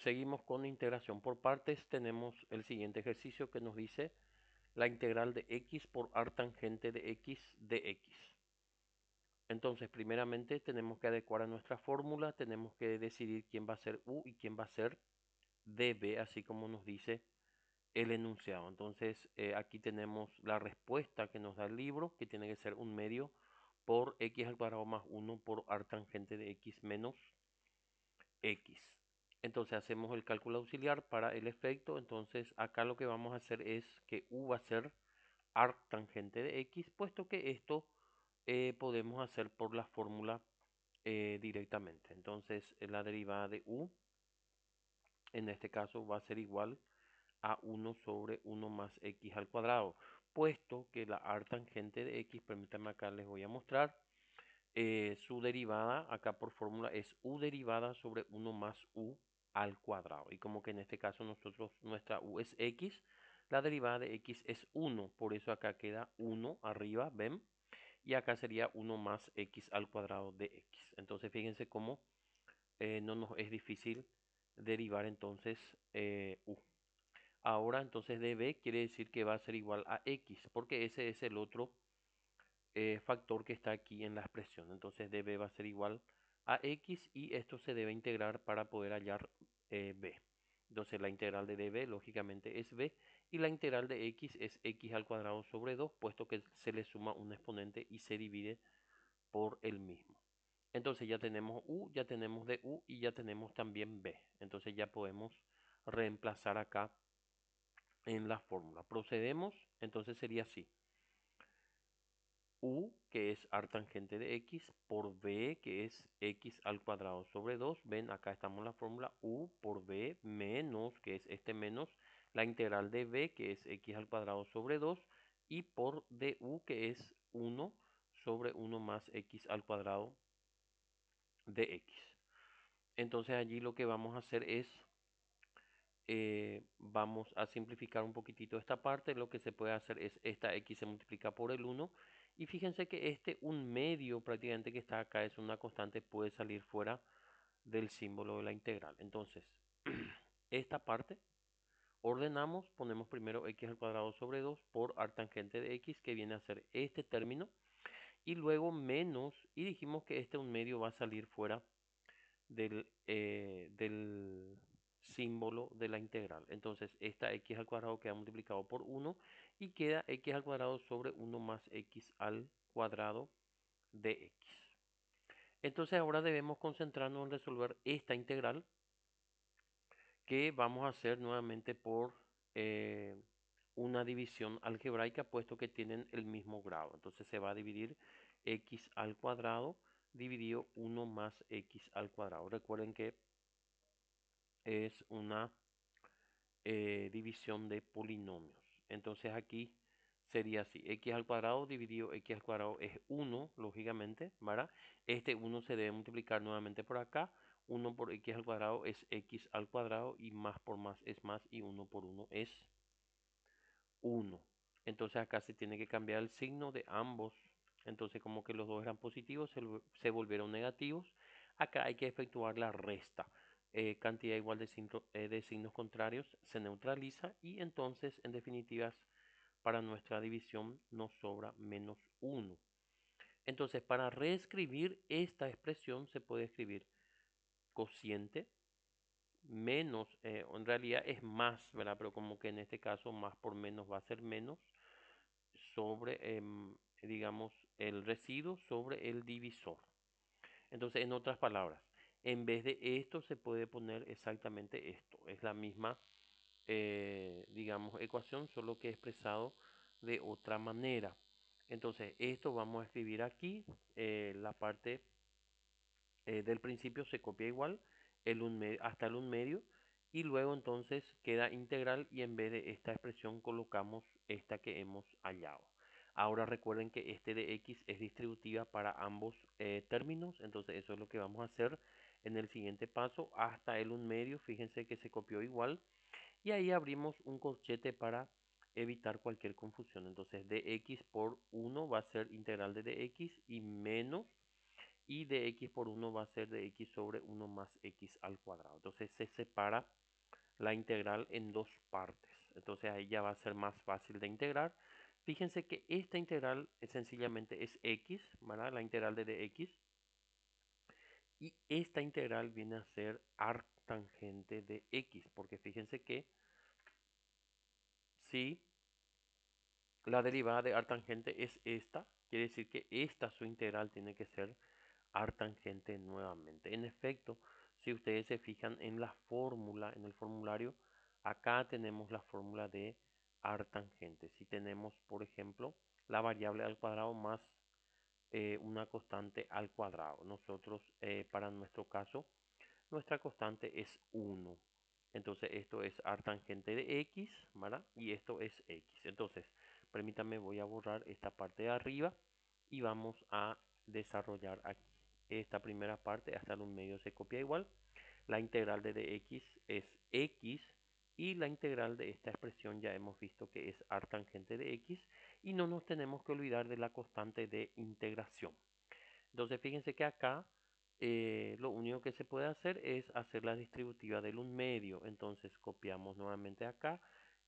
Seguimos con integración por partes. Tenemos el siguiente ejercicio que nos dice la integral de x por artangente de x de x. Entonces, primeramente tenemos que adecuar a nuestra fórmula, tenemos que decidir quién va a ser u y quién va a ser db, así como nos dice el enunciado. Entonces, aquí tenemos la respuesta que nos da el libro, que tiene que ser un medio por x al cuadrado más 1 por artangente de x menos x. Entonces hacemos el cálculo auxiliar para el efecto. Entonces acá lo que vamos a hacer es que u va a ser arctangente de x, puesto que esto podemos hacer por la fórmula directamente. Entonces la derivada de u en este caso va a ser igual a 1 sobre 1 más x al cuadrado, puesto que la arctangente de x, permítanme acá les voy a mostrar, su derivada acá por fórmula es u derivada sobre 1 más u al cuadrado. Y como que en este caso nuestra u es x, la derivada de x es 1. Por eso acá queda 1 arriba, ¿ven? Y acá sería 1 más x al cuadrado de x. Entonces fíjense cómo no nos es difícil derivar entonces u. Ahora entonces db quiere decir que va a ser igual a x, porque ese es el otro factor que está aquí en la expresión. Entonces db va a ser igual a x y esto se debe integrar para poder hallar b. Entonces la integral de db lógicamente es b y la integral de x es x al cuadrado sobre 2, puesto que se le suma un exponente y se divide por el mismo. Entonces ya tenemos u, ya tenemos du y ya tenemos también b. Entonces ya podemos reemplazar acá en la fórmula. Procedemos, entonces sería así: u, que es artangente de x, por b, que es x al cuadrado sobre 2. Ven, acá estamos en la fórmula u por b menos, que es este menos, la integral de b, que es x al cuadrado sobre 2, y por du, que es 1 sobre 1 más x al cuadrado de x. Entonces allí lo que vamos a hacer es, vamos a simplificar un poquitito esta parte. Lo que se puede hacer es esta x se multiplica por el 1 y fíjense que este un medio prácticamente que está acá es una constante, puede salir fuera del símbolo de la integral. Entonces esta parte ordenamos, ponemos primero x al cuadrado sobre 2 por artangente de x, que viene a ser este término, y luego menos, y dijimos que este un medio va a salir fuera del símbolo de la integral. Entonces esta x al cuadrado queda multiplicado por 1 y queda x al cuadrado sobre 1 más x al cuadrado de x. Entonces ahora debemos concentrarnos en resolver esta integral, que vamos a hacer nuevamente por una división algebraica, puesto que tienen el mismo grado. Entonces se va a dividir x al cuadrado dividido 1 más x al cuadrado. Recuerden que es una división de polinomios. Entonces aquí sería así: x al cuadrado dividido x al cuadrado es 1, lógicamente, ¿verdad? Este 1 se debe multiplicar nuevamente por acá. 1 por x al cuadrado es x al cuadrado, y más por más es más, y 1 por 1 es 1. Entonces acá se tiene que cambiar el signo de ambos. Entonces como que los dos eran positivos, se volvieron negativos. Acá hay que efectuar la resta. Cantidad igual de signos contrarios se neutraliza, y entonces en definitivas para nuestra división nos sobra menos 1. Entonces para reescribir esta expresión se puede escribir cociente menos, en realidad es más, ¿verdad? Pero como que en este caso más por menos va a ser menos sobre, digamos, el residuo sobre el divisor. Entonces, en otras palabras, en vez de esto se puede poner exactamente esto. Es la misma, digamos, ecuación, solo que expresado de otra manera. Entonces, esto vamos a escribir aquí. La parte del principio se copia igual, hasta el 1 medio. Y luego entonces queda integral, y en vez de esta expresión colocamos esta que hemos hallado. Ahora recuerden que este de x es distributiva para ambos términos. Entonces eso es lo que vamos a hacer en el siguiente paso. Hasta el 1 medio, fíjense que se copió igual. Y ahí abrimos un corchete para evitar cualquier confusión. Entonces dx por 1 va a ser integral de dx y menos, y de x por 1 va a ser de x sobre 1 más x al cuadrado. Entonces se separa la integral en dos partes. Entonces ahí ya va a ser más fácil de integrar. Fíjense que esta integral sencillamente es x, ¿verdad? La integral de dx. Y esta integral viene a ser arctangente de x, porque fíjense que si la derivada de arctangente es esta, quiere decir que esta su integral tiene que ser arctangente nuevamente. En efecto, si ustedes se fijan en la fórmula, en el formulario, acá tenemos la fórmula de arctangente. Si tenemos, por ejemplo, la variable al cuadrado más una constante al cuadrado. Nosotros, para nuestro caso, nuestra constante es 1. Entonces esto es arctangente de x, ¿verdad? Y esto es x. Entonces, permítanme, voy a borrar esta parte de arriba y vamos a desarrollar aquí. Esta primera parte hasta el 1/2 se copia igual. La integral de dx es x y la integral de esta expresión ya hemos visto que es arctangente de x y no nos tenemos que olvidar de la constante de integración. Entonces fíjense que acá lo único que se puede hacer es hacer la distributiva del 1/2. Entonces copiamos nuevamente acá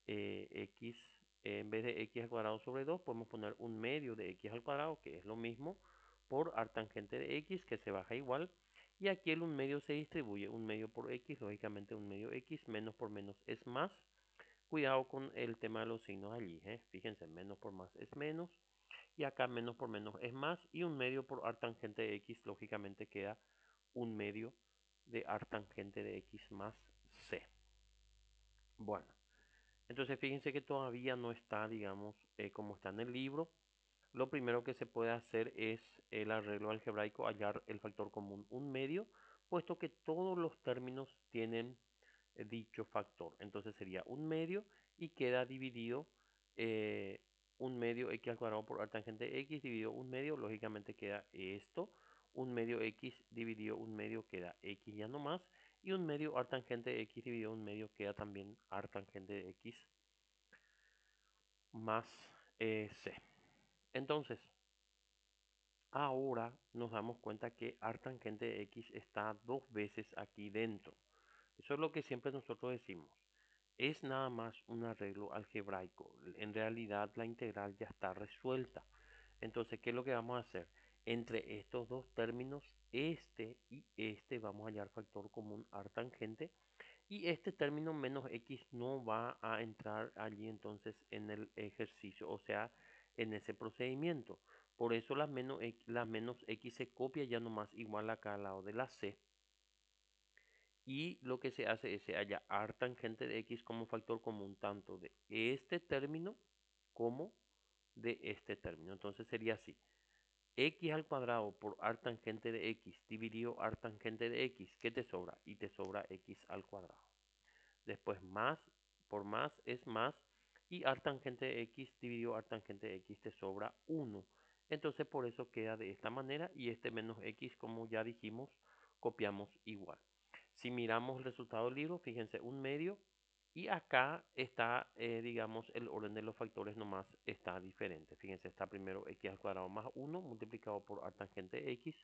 x, en vez de x al cuadrado sobre 2 podemos poner 1/2 de x al cuadrado, que es lo mismo, por arctangente de x, que se baja igual. Y aquí el 1/2 se distribuye 1/2 por x, lógicamente 1/2 x, menos por menos es más. Cuidado con el tema de los signos allí, fíjense, menos por más es menos. Y acá menos por menos es más. Y 1/2 por arctangente de x, lógicamente queda 1/2 de arctangente de x más c. Bueno, entonces fíjense que todavía no está, digamos, como está en el libro. Lo primero que se puede hacer es el arreglo algebraico, hallar el factor común 1/2, puesto que todos los términos tienen dicho factor. Entonces sería 1/2 y queda dividido 1/2 x al cuadrado por arctangente de x dividido 1/2, lógicamente queda esto. 1/2 x dividido 1/2 queda x ya no más. Y 1/2 arctangente de x dividido 1/2 queda también arctangente de x más c. Entonces, ahora nos damos cuenta que arctangente de x está dos veces aquí dentro. Eso es lo que siempre nosotros decimos. Es nada más un arreglo algebraico. En realidad la integral ya está resuelta. Entonces, ¿qué es lo que vamos a hacer? Entre estos dos términos, este y este, vamos a hallar factor común arctangente. Y este término menos x no va a entrar allí entonces en el ejercicio, o sea, en ese procedimiento. Por eso la menos x se copia ya nomás igual acá al lado de la c. Y lo que se hace es se halla arctangente de x como factor común tanto de este término como de este término. Entonces sería así. X al cuadrado por arctangente de x dividido arctangente de x. ¿Qué te sobra? Y te sobra x al cuadrado. Después más por más es más. Y arctangente de x dividido arctangente de x te sobra 1. Entonces por eso queda de esta manera. Y este menos x, como ya dijimos, copiamos igual. Si miramos el resultado del libro, fíjense, 1/2. Y acá está, digamos, el orden de los factores nomás está diferente. Fíjense, está primero x al cuadrado más 1 multiplicado por arctangente x.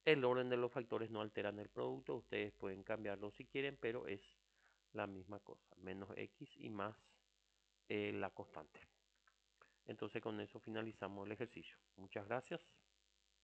El orden de los factores no alteran el producto. Ustedes pueden cambiarlo si quieren, pero es la misma cosa. Menos x y más la constante. Entonces con eso finalizamos el ejercicio. Muchas gracias.